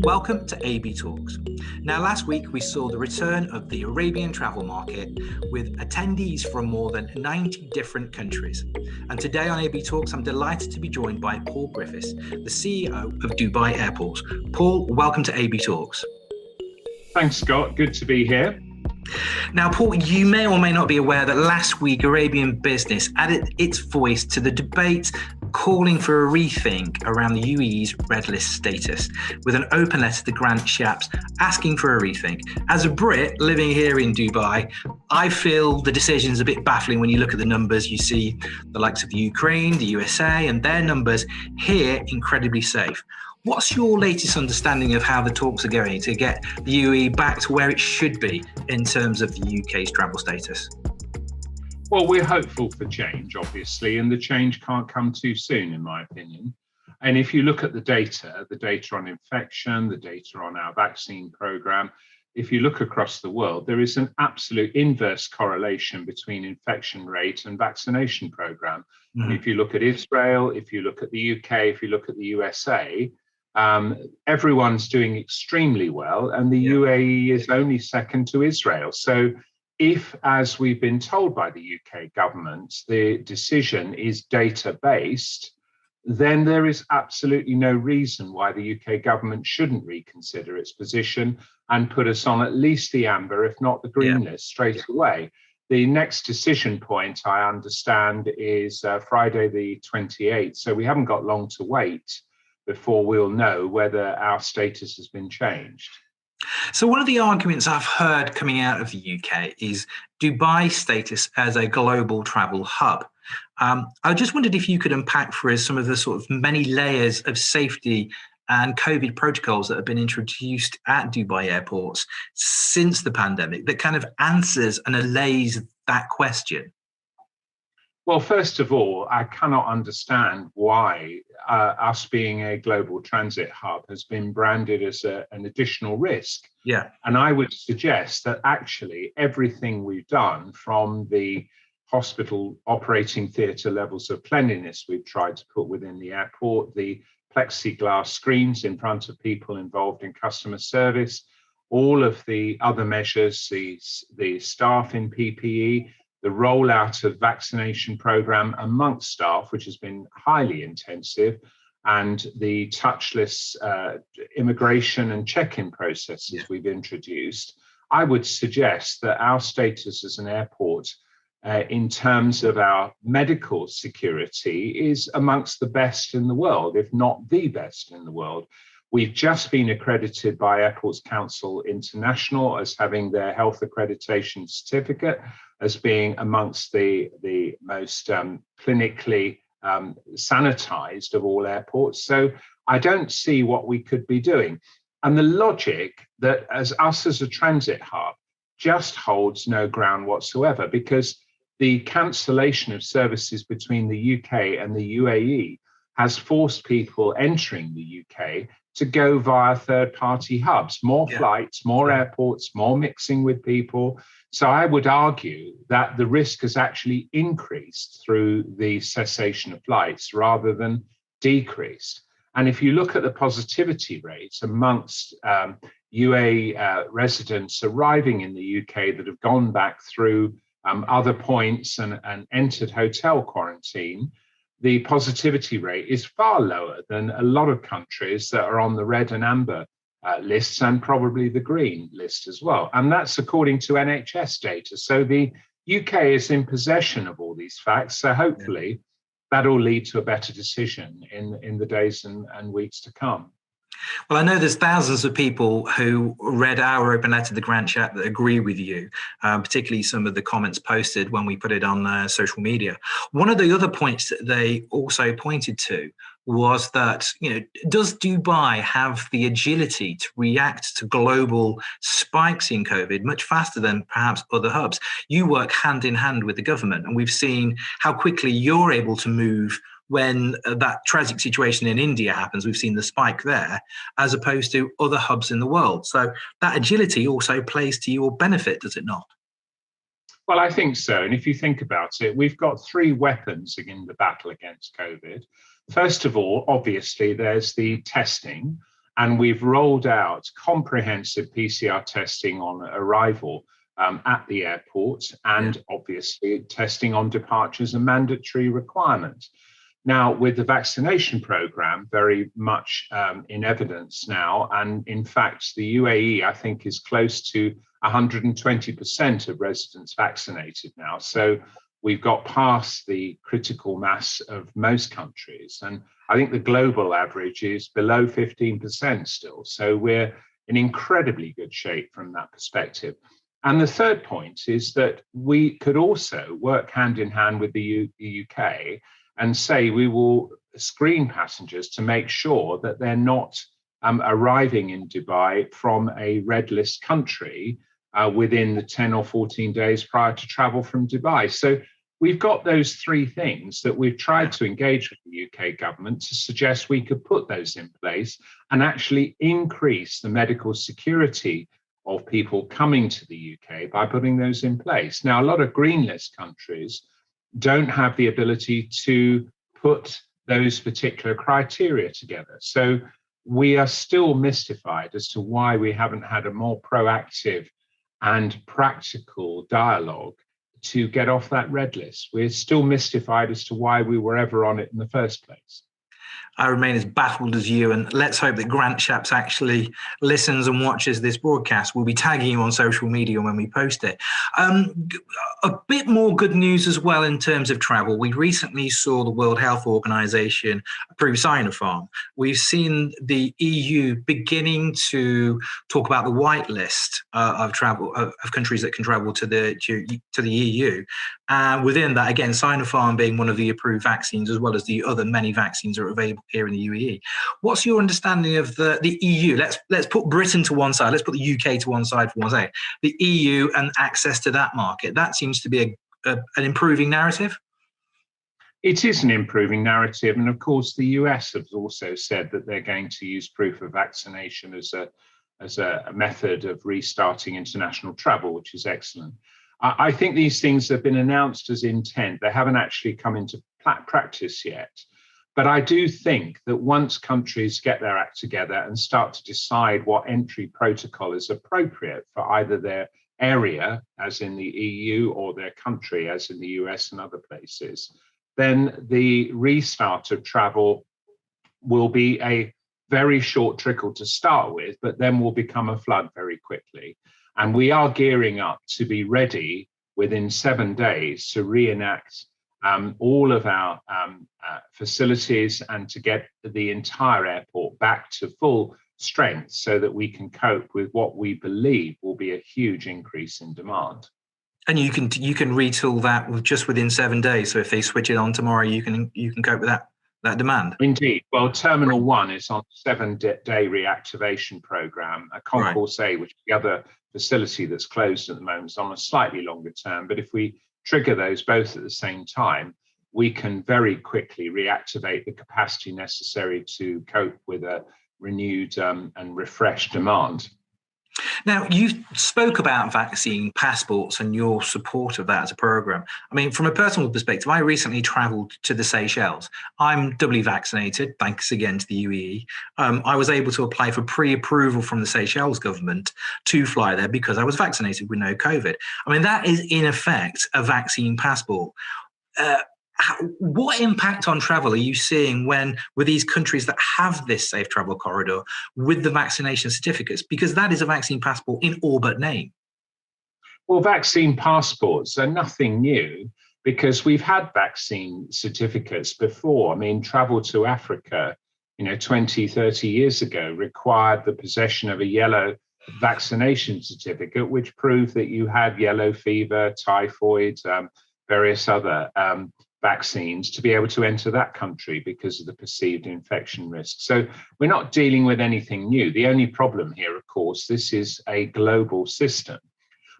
Welcome to AB Talks. Now, last week we saw the return of the Arabian travel market with attendees from more than 90 different countries. And today on AB Talks, I'm delighted to be joined by Paul Griffiths, the CEO of Dubai Airports. Paul, welcome to AB Talks. Thanks, Scott. Good to be here. Now, Paul, you may or may not be aware that last week Arabian Business added its voice to the debate calling for a rethink around the UAE's red list status, with an open letter to Grant Shapps asking for a rethink. As a Brit living here in Dubai, I feel the decision is a bit baffling when you look at the numbers. You see the likes of the Ukraine, the USA, and their numbers here incredibly safe. What's your latest understanding of how the talks are going to get the UAE back to where it should be in terms of the UK's travel status? Well, we're hopeful for change, obviously, and the change can't come too soon, in my opinion. And if you look at the data on infection, the data on our vaccine program, if you look across the world, there is an absolute inverse correlation between infection rate and vaccination program. And if you look at Israel, if you look at the UK, if you look at the USA, everyone's doing extremely well, and the UAE is only second to Israel. So if, as we've been told by the UK government, the decision is data-based, then there is absolutely no reason why the UK government shouldn't reconsider its position and put us on at least the amber, if not the green list, straight away. The next decision point, I understand, is Friday the 28th. So we haven't got long to wait before we'll know whether our status has been changed. So one of the arguments I've heard coming out of the UK is Dubai's status as a global travel hub. I just wondered if you could unpack for us some of the sort of many layers of safety and COVID protocols that have been introduced at Dubai airports since the pandemic that kind of answers and allays that question. Well, first of all, I cannot understand why us being a global transit hub has been branded as an additional risk. Yeah. And I would suggest that actually everything we've done, from the hospital operating theatre levels of cleanliness we've tried to put within the airport, the plexiglass screens in front of people involved in customer service, all of the other measures, the staff in PPE, the rollout of vaccination program amongst staff, which has been highly intensive, and the touchless immigration and check-in processes we've introduced, I would suggest that our status as an airport in terms of our medical security is amongst the best in the world, if not the best in the world. We've just been accredited by Airports Council International as having their health accreditation certificate, as being amongst the most clinically sanitized of all airports. So I don't see what we could be doing. And the logic that as a transit hub just holds no ground whatsoever, because the cancellation of services between the UK and the UAE has forced people entering the UK to go via third-party hubs, more flights, more airports, more mixing with people. So I would argue that the risk has actually increased through the cessation of flights rather than decreased. And if you look at the positivity rates amongst UAE residents arriving in the UK that have gone back through other points and entered hotel quarantine, the positivity rate is far lower than a lot of countries that are on the red and amber lists, and probably the green list as well. And that's according to NHS data. So the UK is in possession of all these facts. So hopefully that'll lead to a better decision in the days and weeks to come. Well, I know there's thousands of people who read our open letter to the Grant Shapps that agree with you, particularly some of the comments posted when we put it on social media. One of the other points that they also pointed to was that, does Dubai have the agility to react to global spikes in COVID much faster than perhaps other hubs? You work hand in hand with the government, and we've seen how quickly you're able to move when that tragic situation in India happens. We've seen the spike there, as opposed to other hubs in the world. So that agility also plays to your benefit, does it not? Well, I think so. And if you think about it, we've got three weapons in the battle against COVID. First of all, obviously, there's the testing. And we've rolled out comprehensive PCR testing on arrival at the airport, and obviously testing on departure is a mandatory requirement. Now, with the vaccination program very much in evidence now, and in fact, the UAE, I think, is close to 120% of residents vaccinated now. So we've got past the critical mass of most countries. And I think the global average is below 15% still. So we're in incredibly good shape from that perspective. And the third point is that we could also work hand in hand with the UK and say we will screen passengers to make sure that they're not arriving in Dubai from a red list country within the 10 or 14 days prior to travel from Dubai. So we've got those three things that we've tried to engage with the UK government to suggest we could put those in place and actually increase the medical security of people coming to the UK by putting those in place. Now, a lot of green list countries don't have the ability to put those particular criteria together. So we are still mystified as to why we haven't had a more proactive and practical dialogue to get off that red list. We're still mystified as to why we were ever on it in the first place. I remain as baffled as you, and let's hope that Grant Shapps actually listens and watches this broadcast. We'll be tagging you on social media when we post it. A bit more good news as well in terms of travel. We recently saw the World Health Organization approve Sinopharm. We've seen the EU beginning to talk about the white list of travel of countries that can travel to the EU. And within that, again, Sinopharm being one of the approved vaccines, as well as the other many vaccines that are available here in the UAE. What's your understanding of the EU? Let's put Britain to one side. Let's put the UK to one side for one second. The EU and access to that market. That seems to be an improving narrative. It is an improving narrative. And of course, the US has also said that they're going to use proof of vaccination as a method of restarting international travel, which is excellent. I think these things have been announced as intent. They haven't actually come into practice yet. But I do think that once countries get their act together and start to decide what entry protocol is appropriate for either their area, as in the EU, or their country, as in the US and other places, then the restart of travel will be a very short trickle to start with, but then will become a flood very quickly. And we are gearing up to be ready within 7 days to reenact all of our facilities and to get the entire airport back to full strength so that we can cope with what we believe will be a huge increase in demand. And you can retool that just within 7 days. So if they switch it on tomorrow, you can cope with that demand. Indeed. Well, Terminal 1 is on a 7-day reactivation program. A Concourse A, which is the other facility that's closed at the moment, is on a slightly longer term. But if we trigger those both at the same time, we can very quickly reactivate the capacity necessary to cope with a renewed and refreshed demand. Now, you spoke about vaccine passports and your support of that as a program. I mean, from a personal perspective, I recently traveled to the Seychelles. I'm doubly vaccinated, thanks again to the UAE. I was able to apply for pre-approval from the Seychelles government to fly there because I was vaccinated with no COVID. I mean, that is in effect a vaccine passport. What impact on travel are you seeing with these countries that have this safe travel corridor with the vaccination certificates? Because that is a vaccine passport in all but name. Well, vaccine passports are nothing new because we've had vaccine certificates before. I mean, travel to Africa, 20, 30 years ago required the possession of a yellow vaccination certificate, which proved that you had yellow fever, typhoid, various other vaccines to be able to enter that country because of the perceived infection risk. So we're not dealing with anything new. The only problem here, of course, this is a global system.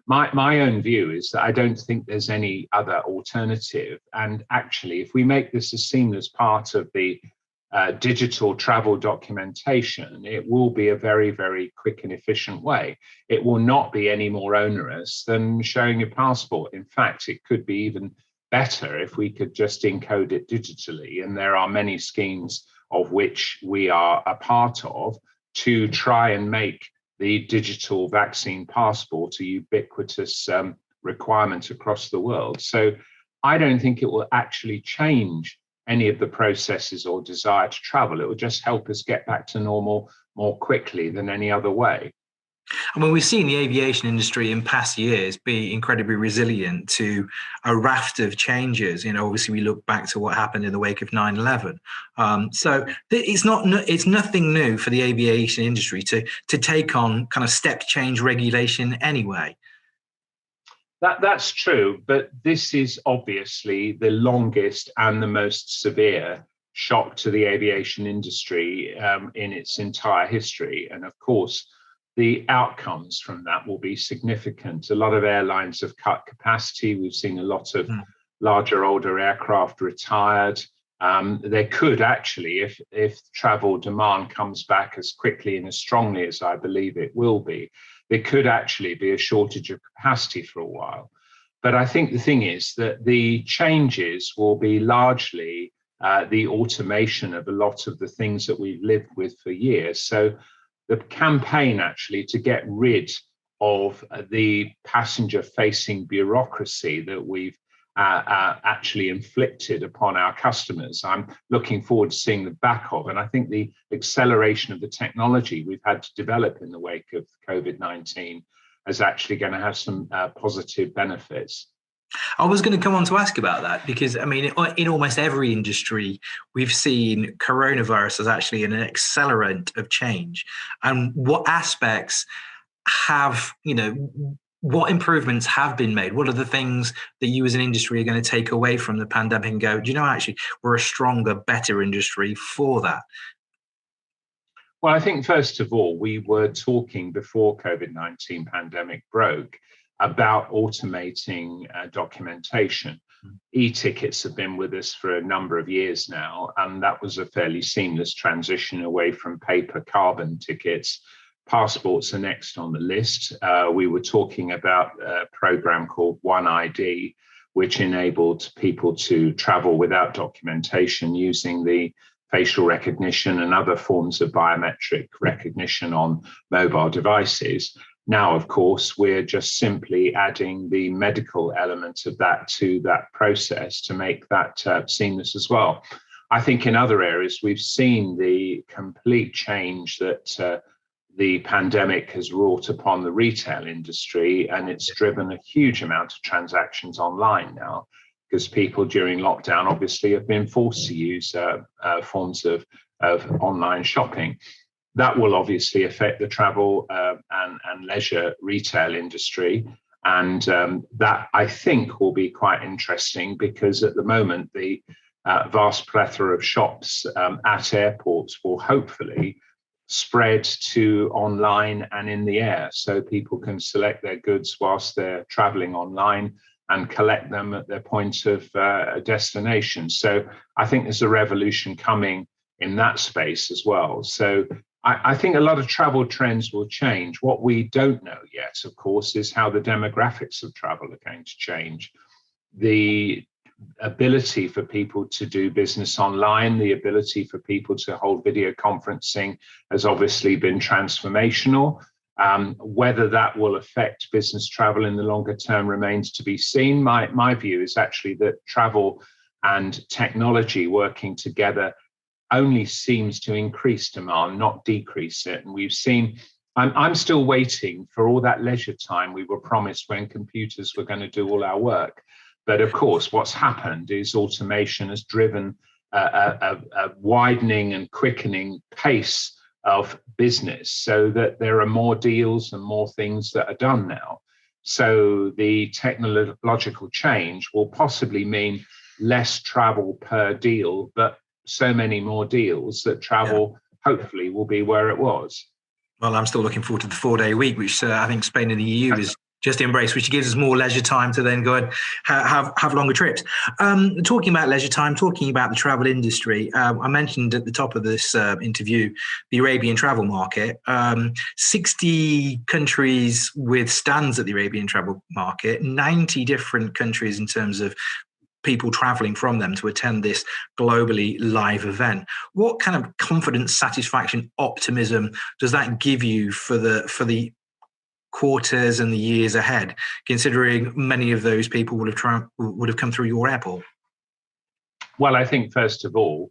My own view is that I don't think there's any other alternative. And actually, if we make this a seamless part of the digital travel documentation, it will be a very, very quick and efficient way. It will not be any more onerous than showing your passport. In fact, it could be even better if we could just encode it digitally. And there are many schemes of which we are a part of to try and make the digital vaccine passport a ubiquitous requirement across the world. So I don't think it will actually change any of the processes or desire to travel. It will just help us get back to normal more quickly than any other way. I mean, we've seen the aviation industry in past years be incredibly resilient to a raft of changes. You know, obviously we look back to what happened in the wake of 9/11. So it's nothing new for the aviation industry to take on kind of step change regulation anyway. That's true, but this is obviously the longest and the most severe shock to the aviation industry in its entire history. And of course, the outcomes from that will be significant. A lot of airlines have cut capacity. We've seen a lot of larger, older aircraft retired. There could actually, if travel demand comes back as quickly and as strongly as I believe it will be, there could actually be a shortage of capacity for a while. But I think the thing is that the changes will be largely the automation of a lot of the things that we've lived with for years. So the campaign actually to get rid of the passenger-facing bureaucracy that we've actually inflicted upon our customers, I'm looking forward to seeing the back of. And I think the acceleration of the technology we've had to develop in the wake of COVID-19 is actually going to have some positive benefits. I was going to come on to ask about that because, I mean, in almost every industry, we've seen coronavirus as actually an accelerant of change. And what aspects have, what improvements have been made? What are the things that you as an industry are going to take away from the pandemic and go, actually, we're a stronger, better industry for that? Well, I think, first of all, we were talking before COVID-19 pandemic broke about automating documentation. E-tickets have been with us for a number of years now, and that was a fairly seamless transition away from paper carbon tickets. Passports are next on the list. We were talking about a program called One ID, which enabled people to travel without documentation using the facial recognition and other forms of biometric recognition on mobile devices. Now, of course, we're just simply adding the medical element of that to that process to make that seamless as well. I think in other areas, we've seen the complete change that the pandemic has wrought upon the retail industry, and it's driven a huge amount of transactions online now, because people during lockdown obviously have been forced to use forms of online shopping. That will obviously affect the travel and leisure retail industry. And that, I think, will be quite interesting because at the moment, the vast plethora of shops at airports will hopefully spread to online and in the air. So people can select their goods whilst they're traveling online and collect them at their point of destination. So I think there's a revolution coming in that space as well. So I think a lot of travel trends will change. What we don't know yet, of course, is how the demographics of travel are going to change. The ability for people to do business online, the ability for people to hold video conferencing has obviously been transformational. Whether that will affect business travel in the longer term remains to be seen. My view is actually that travel and technology working together only seems to increase demand, not decrease it. And we've seen, I'm still waiting for all that leisure time we were promised when computers were going to do all our work. But of course, what's happened is automation has driven a widening and quickening pace of business so that there are more deals and more things that are done now. So the technological change will possibly mean less travel per deal, but so many more deals that travel hopefully will be where it was. Well, I'm still looking forward to the 4-day week, which I think Spain and the EU is just embraced, which gives us more leisure time to then go and have longer trips. Talking about leisure time, talking about the travel industry, I mentioned at the top of this interview, the Arabian travel market, 60 countries with stands at the Arabian travel market, 90 different countries in terms of people traveling from them to attend this globally live event. What kind of confidence, satisfaction, optimism does that give you for the quarters and the years ahead, considering many of those people would have come through your airport? Well, I think first of all,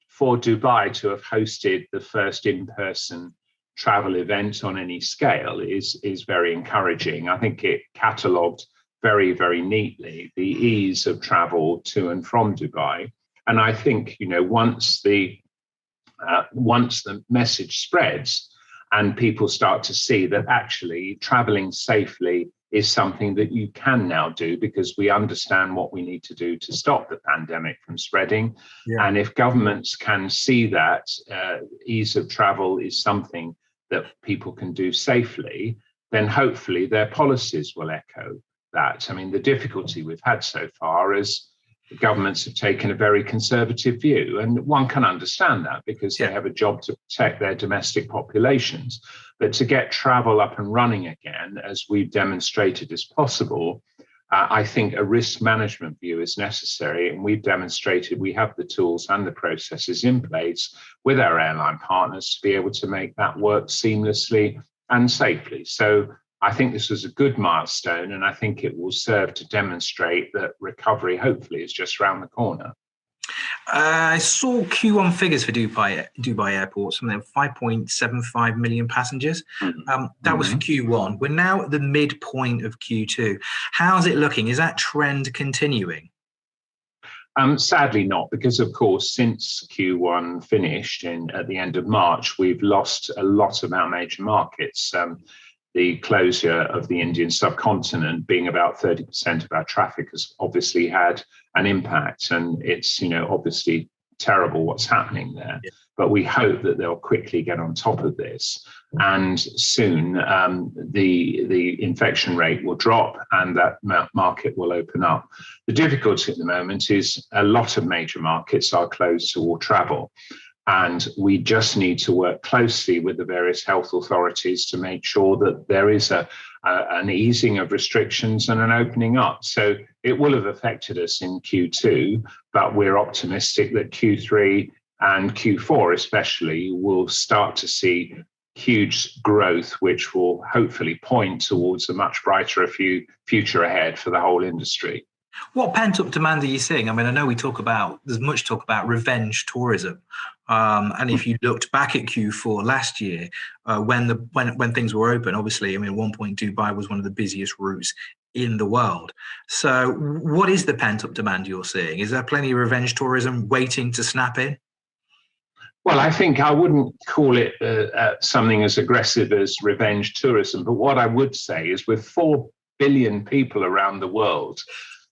for Dubai to have hosted the first in-person travel event on any scale is very encouraging. I think it catalogued very, very neatly the ease of travel to and from Dubai. And I think, once the message spreads and people start to see that actually traveling safely is something that you can now do, because we understand what we need to do to stop the pandemic from spreading. Yeah. And if governments can see that ease of travel is something that people can do safely, then hopefully their policies will echo that. I mean, the difficulty we've had so far is the governments have taken a very conservative view, and one can understand that because they have a job to protect their domestic populations. But to get travel up and running again, as we've demonstrated is possible, I think a risk management view is necessary, and we've demonstrated we have the tools and the processes in place with our airline partners to be able to make that work seamlessly and safely. So I think this was a good milestone, and I think it will serve to demonstrate that recovery, hopefully, is just around the corner. I saw Q1 figures for Dubai Airport, something like 5.75 million passengers. That was for Q1. We're now at the midpoint of Q2. How's it looking? Is that trend continuing? Sadly not, because of course, since Q1 finished at the end of March, we've lost a lot of our major markets. The closure of the Indian subcontinent being about 30% of our traffic has obviously had an impact, and it's obviously terrible what's happening there. Yeah. But we hope that they'll quickly get on top of this, and soon the infection rate will drop and that market will open up. The difficulty at the moment is a lot of major markets are closed to all travel. And we just need to work closely with the various health authorities to make sure that there is an easing of restrictions and an opening up. So it will have affected us in Q2, but we're optimistic that Q3 and Q4 especially will start to see huge growth, which will hopefully point towards a much brighter future ahead for the whole industry. What pent-up demand are you seeing? I mean, I know there's much talk about revenge tourism. And if you looked back at Q4 last year, when things were open, obviously, I mean, at one point, Dubai was one of the busiest routes in the world. So what is the pent-up demand you're seeing? Is there plenty of revenge tourism waiting to snap in? Well, I think I wouldn't call it something as aggressive as revenge tourism. But what I would say is with 4 billion people around the world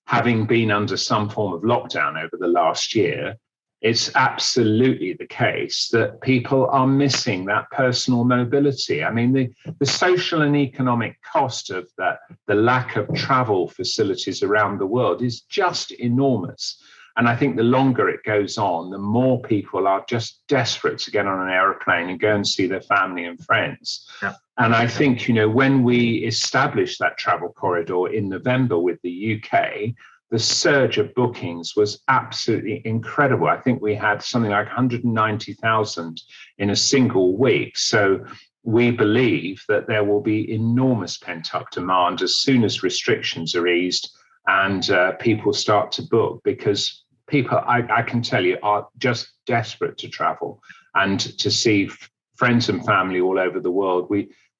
having been under some form of lockdown over the last year, it's absolutely the case that people are missing that personal mobility. I mean, the social and economic cost of that, the lack of travel facilities around the world is just enormous. And I think the longer it goes on, the more people are just desperate to get on an aeroplane and go and see their family and friends. Yeah. And I think, when we established that travel corridor in November with the UK, the surge of bookings was absolutely incredible. I think we had something like 190,000 in a single week. So we believe that there will be enormous pent-up demand as soon as restrictions are eased and people start to book, because people, I can tell you, are just desperate to travel and to see friends and family all over the world.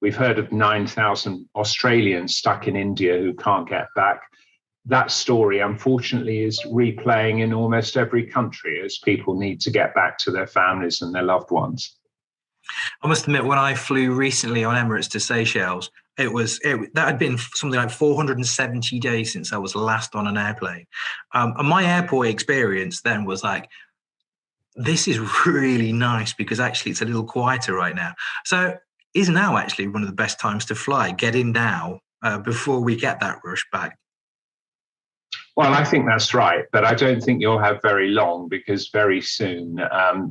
We've heard of 9,000 Australians stuck in India who can't get back. That story, unfortunately, is replaying in almost every country as people need to get back to their families and their loved ones. I must admit, when I flew recently on Emirates to Seychelles, that had been something like 470 days since I was last on an airplane. And my airport experience then was like, this is really nice because actually it's a little quieter right now. So is now actually one of the best times to fly? Get in now before we get that rush back. Well, I think that's right, but I don't think you'll have very long, because very soon,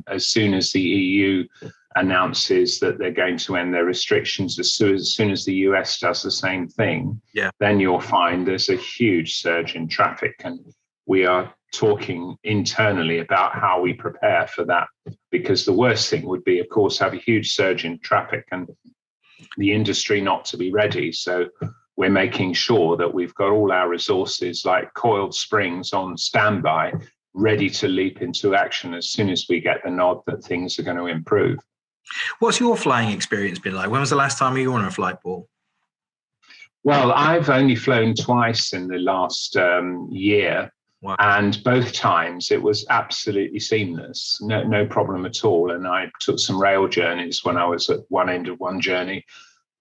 as soon as the EU announces that they're going to end their restrictions, as soon as the US does the same thing, then you'll find there's a huge surge in traffic. And we are talking internally about how we prepare for that, because the worst thing would be, of course, have a huge surge in traffic and the industry not to be ready. So we're making sure that we've got all our resources like coiled springs on standby, ready to leap into action as soon as we get the nod that things are going to improve. What's your flying experience been like? When was the last time you were on a flight, Paul? Well, I've only flown twice in the last year. Wow. And both times it was absolutely seamless, no problem at all. And I took some rail journeys when I was at one end of one journey.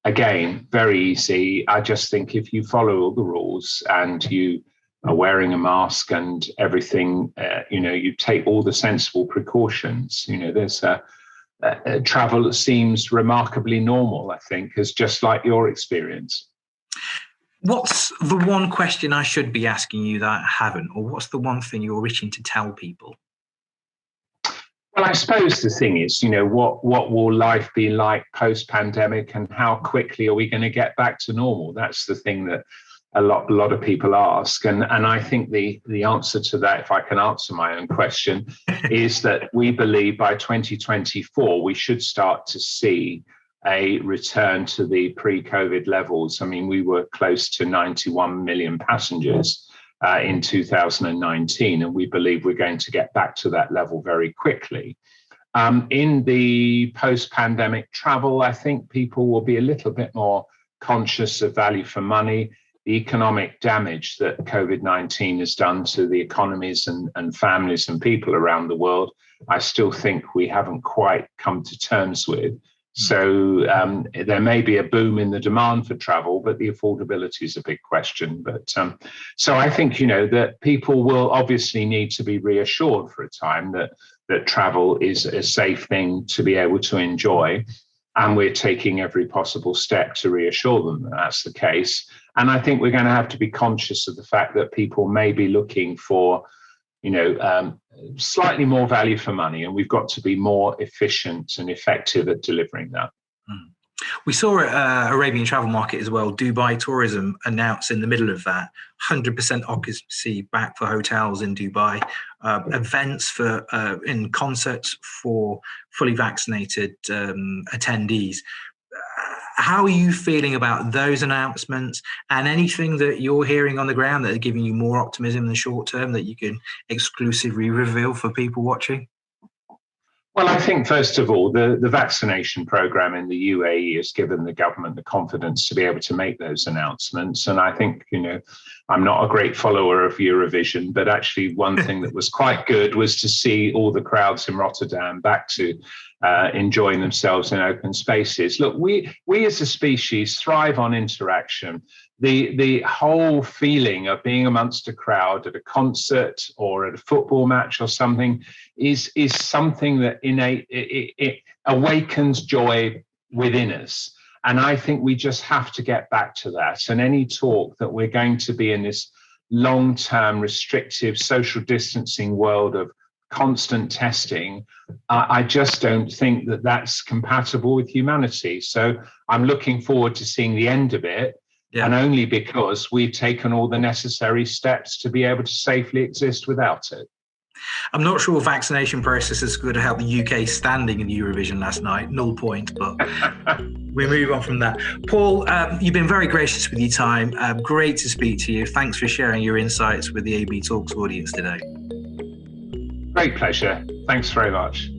Again, very easy. I just think if you follow all the rules and you are wearing a mask and everything, you take all the sensible precautions, there's travel that seems remarkably normal, I think, is just like your experience. What's the one question I should be asking you that I haven't, or what's the one thing you're wishing to tell people? Well, I suppose the thing is, what will life be like post-pandemic, and how quickly are we going to get back to normal? That's the thing that a lot of people ask. And I think the answer to that, if I can answer my own question, is that we believe by 2024, we should start to see a return to the pre-COVID levels. I mean, we were close to 91 million passengers in 2019, and we believe we're going to get back to that level very quickly. In the post-pandemic travel, I think people will be a little bit more conscious of value for money. The economic damage that COVID-19 has done to the economies and families and people around the world, I still think we haven't quite come to terms with. So there may be a boom in the demand for travel, but the affordability is a big question. But so I think, that people will obviously need to be reassured for a time that travel is a safe thing to be able to enjoy. And we're taking every possible step to reassure them that that's the case. And I think we're going to have to be conscious of the fact that people may be looking for slightly more value for money, and we've got to be more efficient and effective at delivering that. We saw at Arabian Travel Market as well, Dubai Tourism announced in the middle of that 100% occupancy back for hotels in Dubai, events for in concerts for fully vaccinated attendees. How are you feeling about those announcements, and anything that you're hearing on the ground that are giving you more optimism in the short term that you can exclusively reveal for people watching? Well, I think, first of all, the vaccination program in the UAE has given the government the confidence to be able to make those announcements. And I think, I'm not a great follower of Eurovision, but actually one thing that was quite good was to see all the crowds in Rotterdam back to enjoying themselves in open spaces. Look, we as a species thrive on interaction. The whole feeling of being amongst a crowd at a concert or at a football match or something is something that it awakens joy within us. And I think we just have to get back to that. And any talk that we're going to be in this long-term restrictive social distancing world of constant testing, I just don't think that that's compatible with humanity. So I'm looking forward to seeing the end of it. Yeah. And only because we've taken all the necessary steps to be able to safely exist without it. I'm not sure vaccination processes could help the UK standing in Eurovision last night. Null point, but we move on from that. Paul, you've been very gracious with your time. Great to speak to you. Thanks for sharing your insights with the AB Talks audience today. Great pleasure. Thanks very much.